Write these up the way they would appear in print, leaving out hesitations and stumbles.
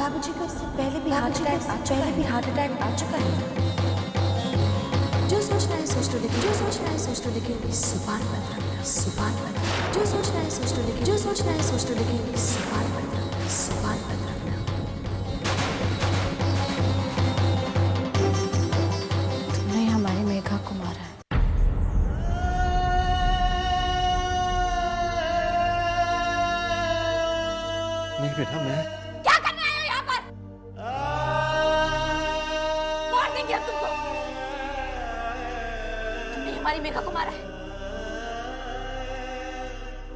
बाबूजी को इससे पहले भी हार्ट अटैक आ चुका है। जो सोचना है सोच लो, लेकिन जो सोचना है सोच लो, लेकिन जुबान पर रखना, जुबान पर रखना। जो सोचना है सोच लो, लेकिन जो सोचना है सोच लो, लेकिन जुबान पर रखना, जुबान पर रखना। तुमने हमारी मेघा को मारा है। नहीं बेटा, मैं क्या करने आए हो यहाँ पर? मार देंगे हम तुमको। तुमने हमारी मेघा को मारा है।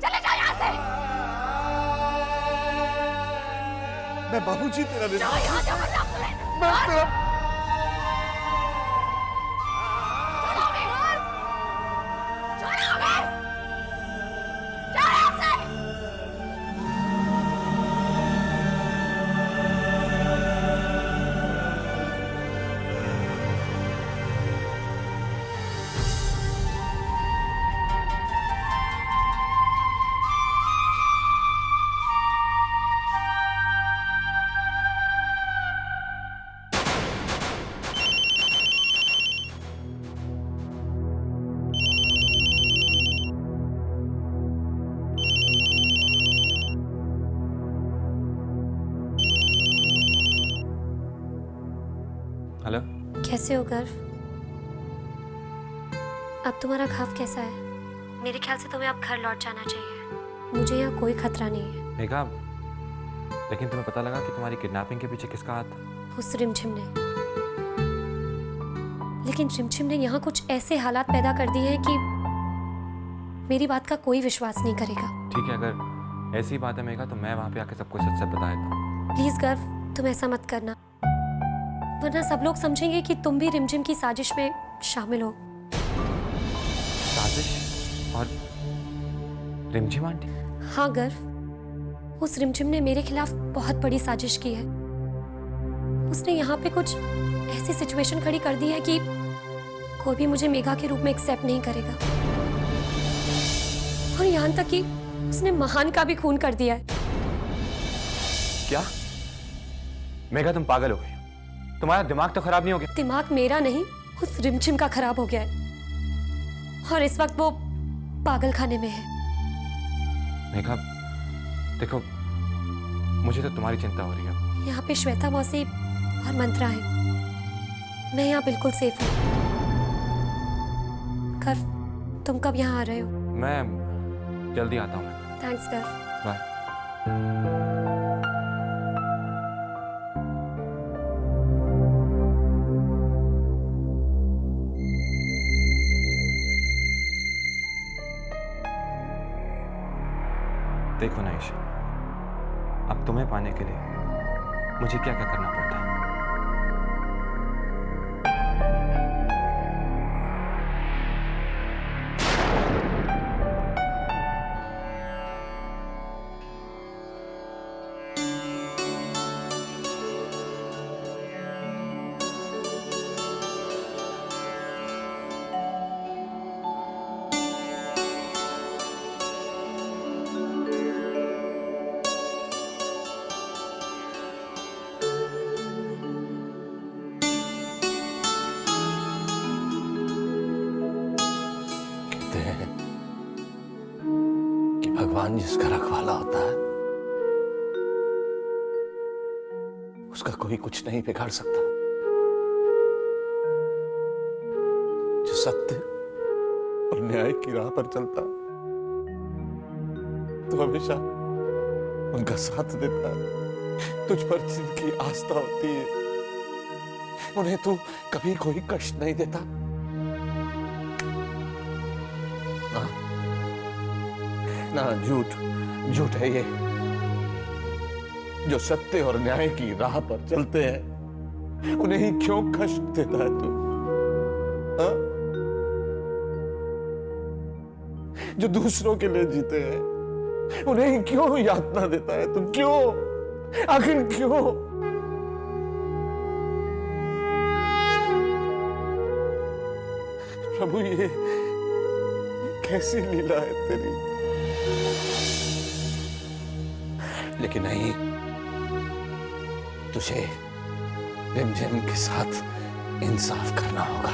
चले जाओ यहाँ से। मैं बाबूजी तेरा जाओ यहाँ से, वरना आप तुम्हें मैं तेरा हेलो, कैसे हो गर्व? अब तुम्हारा घाव कैसा है? मेरे ख्याल से तुम्हें अब घर लौट जाना चाहिए। मुझे यहाँ कोई खतरा नहीं है। मेघा, लेकिन तुम्हें पता लगा कि तुम्हारी किडनैपिंग के पीछे किसका हाथ था? उस रिमझिम ने। लेकिन रिमझिम ने यहाँ कुछ ऐसे हालात पैदा कर दिए हैं कि मेरी बात का कोई विश्वास नहीं करेगा। ठीक है, अगर ऐसी बात है मेघा, तो मैं वहाँ पे आके सबको सच सच बता देता हूँ। प्लीज गर्व, तुम ऐसा मत करना, वरना सब लोग समझेंगे कि तुम भी रिमझिम की साजिश में शामिल हो। साजिश? और रिमझिम आंटी? हाँ गर्व, उस रिमझिम ने मेरे खिलाफ बहुत बड़ी साजिश की है। उसने यहाँ पे कुछ ऐसी सिचुएशन खड़ी कर दी है कि कोई भी मुझे मेघा के रूप में एक्सेप्ट नहीं करेगा। और यहाँ तक कि उसने महान का भी खून कर दिया है। क्या? मेघा, तुम पागल हो गई हो? तुम्हारा दिमाग तो खराब नहीं हो गया? दिमाग मेरा नहीं, उस रिमझिम का खराब हो गया है। और इस वक्त वो पागल खाने में है। मेघा, देखो, मुझे तो तुम्हारी चिंता हो रही है। यहाँ पे श्वेता मौसी और मंत्रा है। मैं यहाँ बिल्कुल सेफ हूँ। गर्व, तुम कब यहाँ आ रहे हो? मैं जल्दी आता हूँ। मैं थैंक्स गर्व। बाय। देखो ना ईशा, अब तुम्हें पाने के लिए मुझे क्या क्या करना पड़ता है। कि भगवान जिसका रखवाला होता है उसका कोई कुछ नहीं बिगाड़ सकता। जो सत्य और न्याय की राह पर चलता तो हमेशा उनका साथ देता है। तुझ पर जिनकी आस्था होती है उन्हें तू कभी कोई कष्ट नहीं देता। ना झूठ है ये। जो सत्य और न्याय की राह पर चलते हैं उन्हें ही क्यों कष्ट देता है तू? हाँ? जो दूसरों के लिए जीते हैं उन्हें ही क्यों यातना देता है तू? क्यों? आखिर क्यों? प्रभु, ये कैसी लीला है तेरी। लेकिन नहीं, तुझे रिमझिम के साथ इंसाफ करना होगा।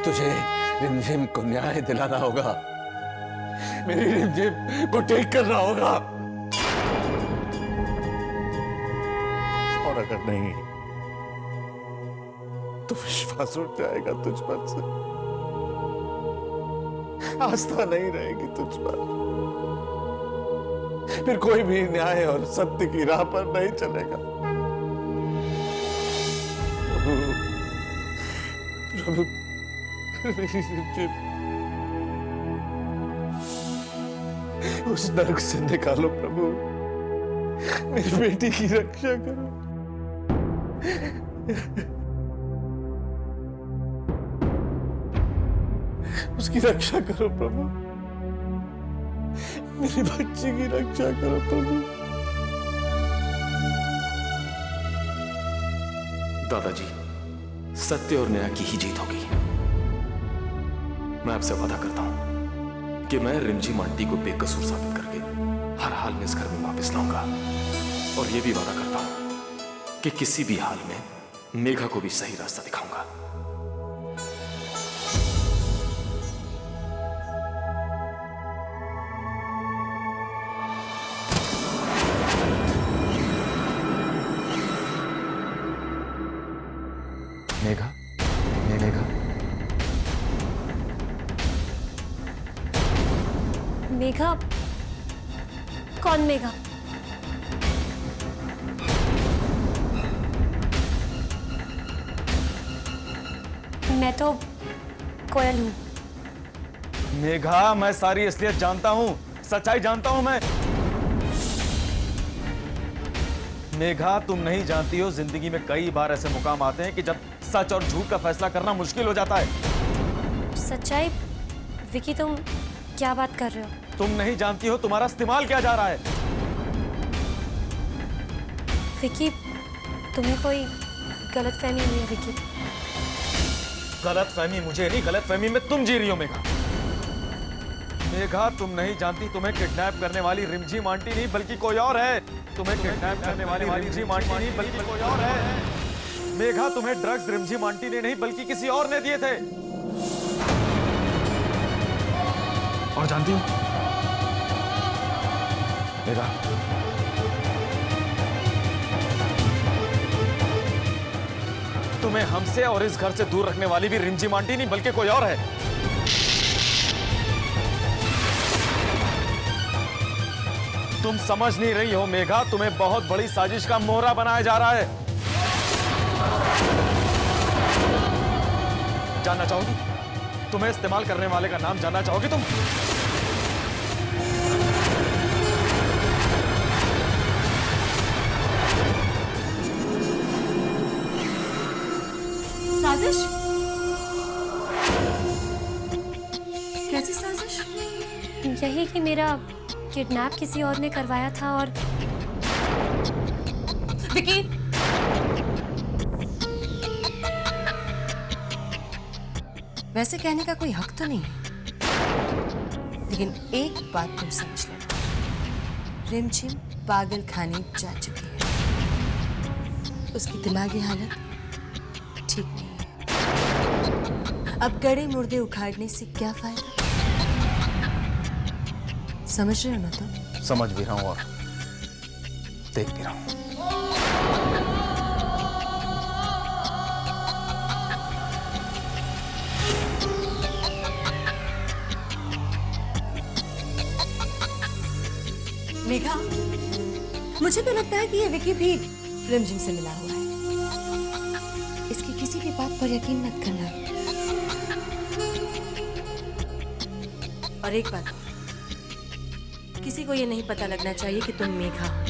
तुझे रिमझिम को न्याय दिलाना होगा। मेरी रिमझिम को टेक करना होगा। और अगर नहीं तो विश्वास उठ जाएगा तुझ पर से, आस्था नहीं रहेगी तुझ पर, फिर कोई भी न्याय और सत्य की राह पर नहीं चलेगा। प्रभु, मेरी रिमझिम उस नरक से निकालो प्रभु। मेरी बेटी की रक्षा करो। उसकी रक्षा करो प्रभु। मेरी बच्ची की रक्षा करो प्रभु। दादाजी, सत्य और न्याय की ही जीत होगी। मैं आपसे वादा करता हूं कि मैं रिमझिम आंटी को बेकसूर साबित करके हर हाल में इस घर में वापस लाऊंगा। और यह भी वादा करता हूं कि किसी भी हाल में मेघा को भी सही रास्ता दिखाऊंगा। मेघा, मेघा, मेघा? कौन मेघा? मैं तो कोयल हूं। मेघा, मैं सारी असलियत जानता हूं, सच्चाई जानता हूं मैं। मेघा, तुम नहीं जानती हो, जिंदगी में कई बार ऐसे मुकाम आते हैं कि जब सच और झूठ का फैसला करना मुश्किल हो जाता है। सच्चाई? विकी, तुम क्या बात कर रहे हो? तुम नहीं जानती हो तुम्हारा इस्तेमाल किया जा रहा है। विकी, तुम्हें कोई गलतफहमी नहीं है विकी? गलतफहमी मुझे नहीं, गलतफहमी में तुम जी रही हो मेघा। मेघा, तुम नहीं जानती, तुम्हें किडनैप करने वाली रिमझिम आंटी नहीं बल्कि कोई और है। तुम्हें किडनैप करने वाली रिमझिम आंटी नहीं बल्कि कोई और है। मेघा, तुम्हें ड्रग्स रिमझिम आंटी ने नहीं बल्कि किसी और ने दिए थे। और जानती हो मेघा, तुम्हें हमसे और इस घर से दूर रखने वाली भी रिमझिम आंटी नहीं बल्कि कोई और है। तुम समझ नहीं रही हो मेघा, तुम्हें बहुत बड़ी साजिश का मोहरा बनाया जा रहा है। जानना चाहोगी? तुम्हें इस्तेमाल करने वाले का नाम जानना चाहोगी तुम? साजिश? कैसी साजिश? यही कि मेरा किडनैप किसी और ने करवाया था। और विकी, वैसे कहने का कोई हक तो नहीं है, लेकिन एक बात तुम समझ लेना, रिमझिम पागल खाने जा चुकी है। उसकी दिमागी हालत ठीक नहीं है। अब गड़े मुर्दे उखाड़ने से क्या फायदा? समझ रहे हो ना तुम? समझ भी रहा हूं और देख भी रहा हूं। मेघा, मुझे तो लगता है कि ये विकी भी रिमझिम से मिला हुआ है। इसकी किसी भी बात पर यकीन मत करना। और एक बात, किसी को ये नहीं पता लगना चाहिए कि तुम मेघा हो,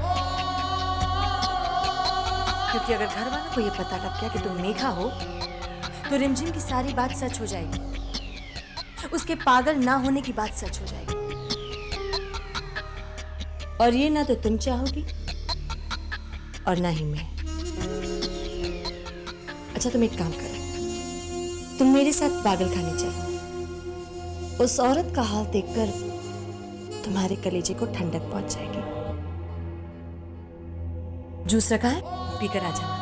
क्योंकि अगर घर वालों को ये पता लग गया कि तुम मेघा हो तो रिमझिम की सारी बात सच हो जाएगी। उसके पागल ना होने की बात सच हो जाएगी। और ये ना तो तुम चाहोगी और ना ही मैं। अच्छा, तुम एक काम करो, तुम मेरे साथ पागल खाने चलो। उस औरत का हाल देखकर तुम्हारे कलेजे को ठंडक पहुंच जाएगी। जूस रखा है, पीकर आ जाना।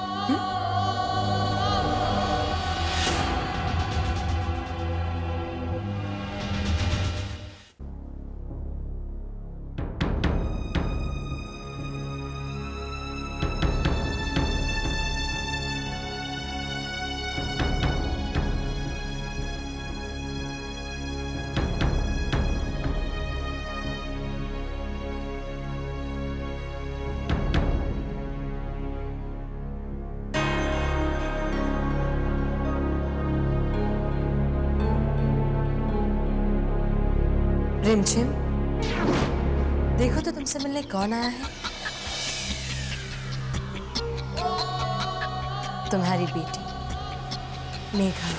रिमझिम, देखो तो तुमसे मिलने कौन आया है। तुम्हारी बेटी मेघा।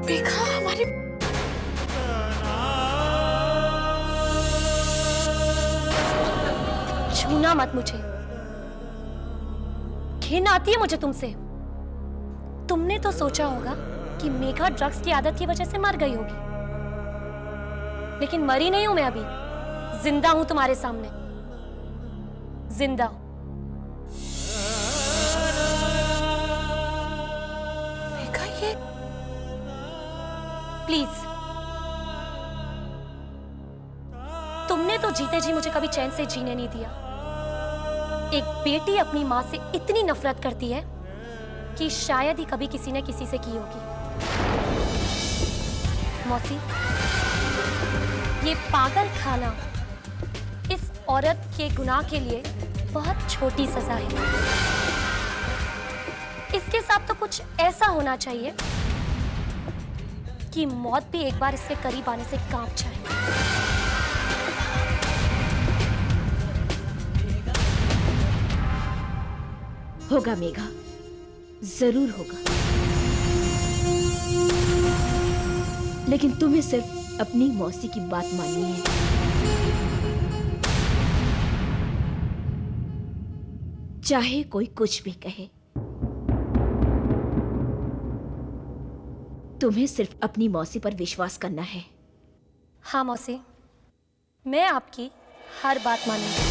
मेघा हमारे छूना मत मुझे, घिन आती है मुझे तुमसे। तुमने तो सोचा होगा कि मेघा ड्रग्स की आदत की वजह से मर गई होगी, लेकिन मरी नहीं हूं मैं, अभी जिंदा हूं तुम्हारे सामने, जिंदा। मेघा ये प्लीज, तुमने तो जीते जी मुझे कभी चैन से जीने नहीं दिया। एक बेटी अपनी मां से इतनी नफरत करती है कि शायद ही कभी किसी ने किसी से की होगी। मौसी, ये पागल खाना इस औरत के गुनाह के लिए बहुत छोटी सजा है। इसके साथ तो कुछ ऐसा होना चाहिए कि मौत भी एक बार इसके करीब आने से कांप जाए। होगा मेघा, जरूर होगा, लेकिन तुम्हें सिर्फ अपनी मौसी की बात माननी है। चाहे कोई कुछ भी कहे, तुम्हें सिर्फ अपनी मौसी पर विश्वास करना है। हाँ मौसी, मैं आपकी हर बात मानूंगी।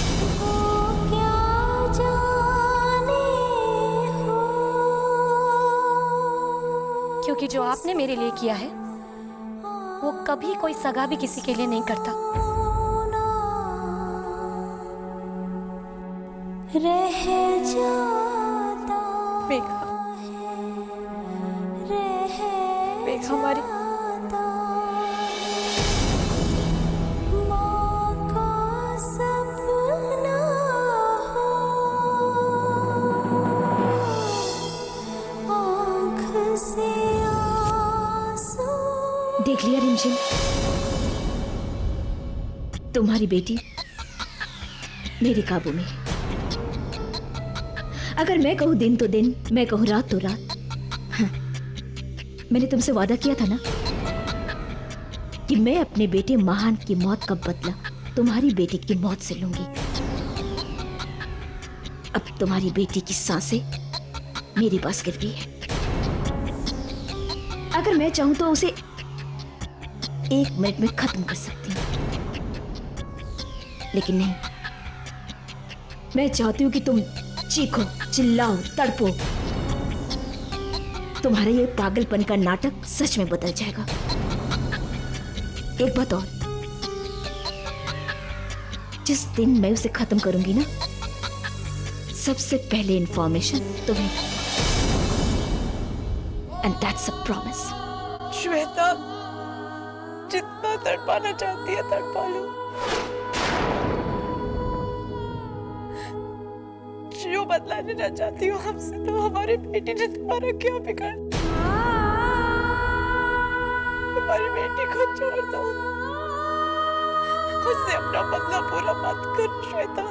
क्योंकि जो आपने मेरे लिए किया है वो कभी कोई सगा भी किसी के लिए नहीं करता। मेघा, मेघा हमारी देख लिया रिमझिम, तुम्हारी बेटी मेरे काबू में। अगर मैं कहूं दिन तो दिन, मैं कहूं रात तो रात। हाँ, मैंने तुमसे वादा किया था ना कि मैं अपने बेटे महान की मौत का बदला तुम्हारी बेटी की मौत से लूंगी। अब तुम्हारी बेटी की सांसें मेरे पास गिरती है। अगर मैं चाहूं तो उसे 1 मिनट में खत्म कर सकती हूँ, लेकिन नहीं। मैं चाहती हूं कि तुम चीखो, चिल्लाओ, तड़पो। तुम्हारे ये पागलपन का नाटक सच में बदल जाएगा। एक बात और, जिस दिन मैं उसे खत्म करूंगी ना, सबसे पहले इंफॉर्मेशन तुम्हें, and that's a promise. Shweta, जितना तड़पाना चाहती है तड़पा लो। जो बदला लेना चाहती हो हमसे, तो हमारी बेटी ने तुम्हारा क्या बिगाड़। हमारी बेटी को छोड़ दो, उससे अपना बदला पूरा मत करो श्वेता।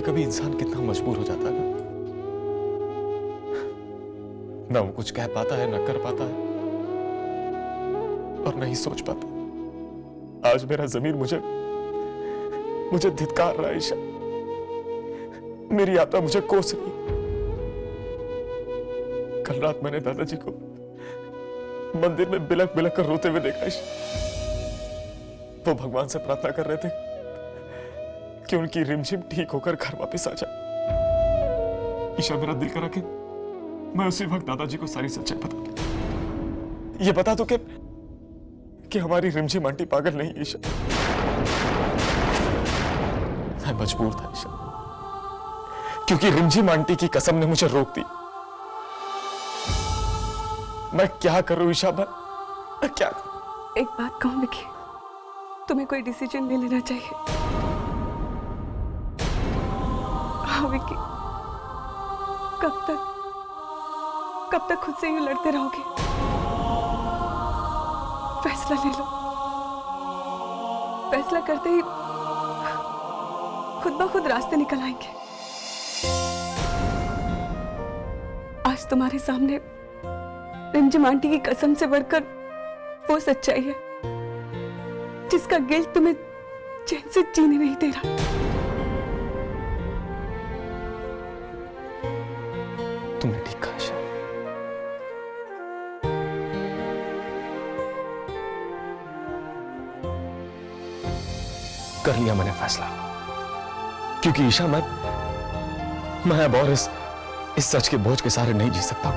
कभी कभी इंसान कितना मजबूर हो जाता है ना वो कुछ कह पाता है, ना कर पाता है, और नहीं सोच पाता। आज मेरा जमीर मुझे धिक्कार रहा है ईशा। मेरी यात्रा मुझे कोस रही। कल रात मैंने दादाजी को मंदिर में बिलक बिलक कर रोते हुए देखा ईशा। वो भगवान से प्रार्थना कर रहे थे कि उनकी रिमझिम ठीक होकर घर वापस आ जाए। ईशा, मेरा दिल करा कि मैं उसी वक्त दादाजी को सारी सच्चाई बता दूं। ये बता दो कि हमारी रिमझिम आंटी पागल नहीं ईशा। मैं मजबूर था ईशा, क्योंकि रिमझिम आंटी की कसम ने मुझे रोक दी। मैं क्या करूं ईशा? मैं क्या करूं? एक बात कहूं विकी, तुम्हें कोई डिसीजन ले लेना चाहिए। हाँ विकी, कब तक खुद से यूं लड़ते रहोगे? फैसला ले लो। फैसला करते ही खुद ब खुद रास्ते निकल आएंगे। आज तुम्हारे सामने रिमझिम आंटी की कसम से बढ़कर वो सच्चाई है जिसका गिल्ट तुम्हें चैन से जीने नहीं दे रहा। तुमने ठीक कहा ईशा। कर लिया मैंने फैसला, क्योंकि ईशा मैं अब और इस सच के बोझ के सहारे नहीं जी सकता।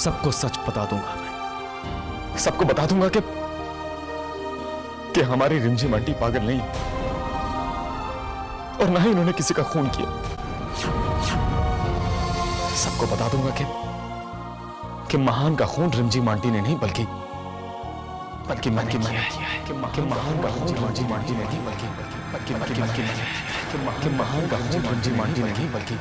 सबको सच बता दूंगा। मैं सबको बता दूंगा कि हमारी रिमझिम आंटी पागल नहीं, और ना ही उन्होंने किसी का खून किया। सबको बता दूंगा कि महान का खून रिमझिम आंटी ने नहीं बल्कि मैंने किया है। कि महान का खून रिमझिम आंटी ने नहीं बल्कि महान का खून रिमझिम आंटी ने नहीं बल्कि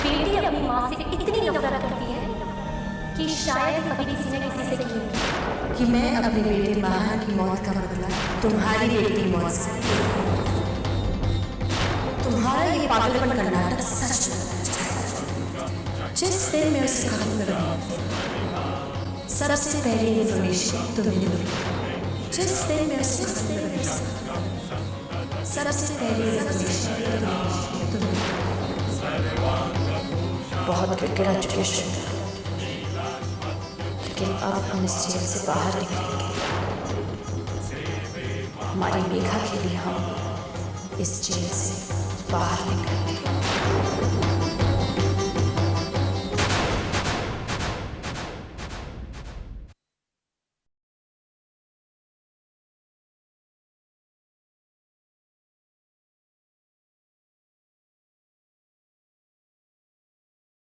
बेटी अपनी माँ से इतनी नफरत करती है कि शायद कभी किसी ने किसी से की नहीं। कि मैं अपने बेटे महान की मौत का बदला तुम्हारी बेटी की मौत से। तुम्हारा ये पागलपन का नाटक सच में जिस दिन मैं उसे खत्म करूंगी, सबसे पहले इन्फॉर्मेशन तुम्हें मिलेगी। जिस दिन मैं उसे खत्म करूंगी, सबसे पहले इन्फॉर्मेशन तुम्हें मिलेगी। बहुत गिड़गिड़ा चुके शुद्ध, लेकिन अब हम इस जेल से बाहर निकलेंगे। हमारी मेघा के लिए हम इस जेल से बाहर निकलेंगे।